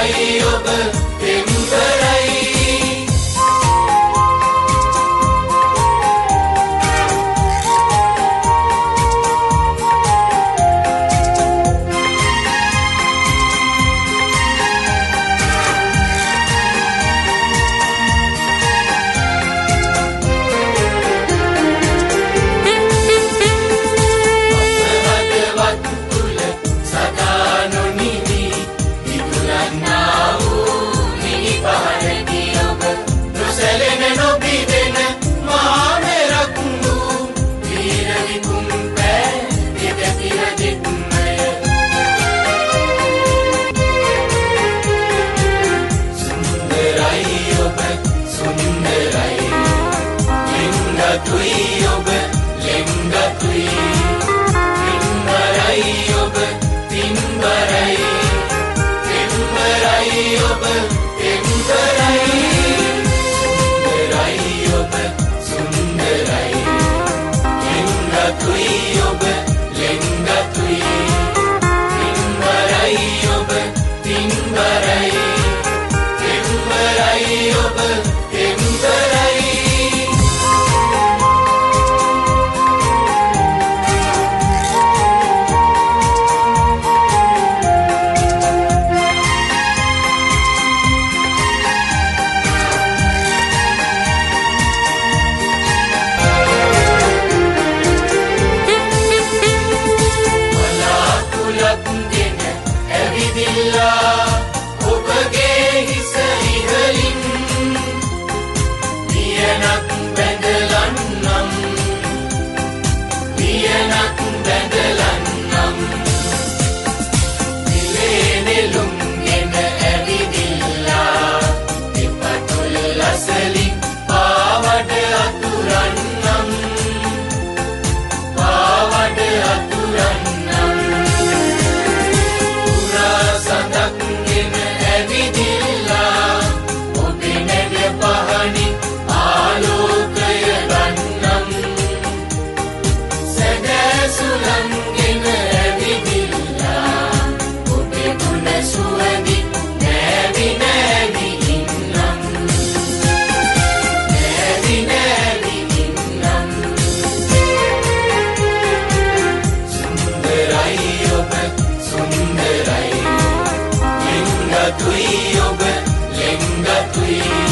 සුන්දරයි ඔබ පෙම්බරයි Tui ඔබ ලෙන්ගතුයි පින්බරයි ඔබ පින්බරයි පෙම්බරයි ඔබ පෙම්බරයි සුන්දරයි ඔබ සුන්දරයි ලෙන්ගතුයි ඔබ ලෙන්ගතුයි පින්බරයි ඔබ පින්බරයි පෙම්බරයි ඔබ පෙම්බරයි ඔබගේ හිස ඉහලින් වියනක් බැඳලන්නම් වියනක් බැඳලන්නම් නිලේ නෙළුම් ගෙන ඇවිදිල්ලා දෙපතුල් අසලින් පාවඩ අතුරන්නම් පාවඩ අතුරන්නම් Tui ඔබ ලෙන්ගතුයි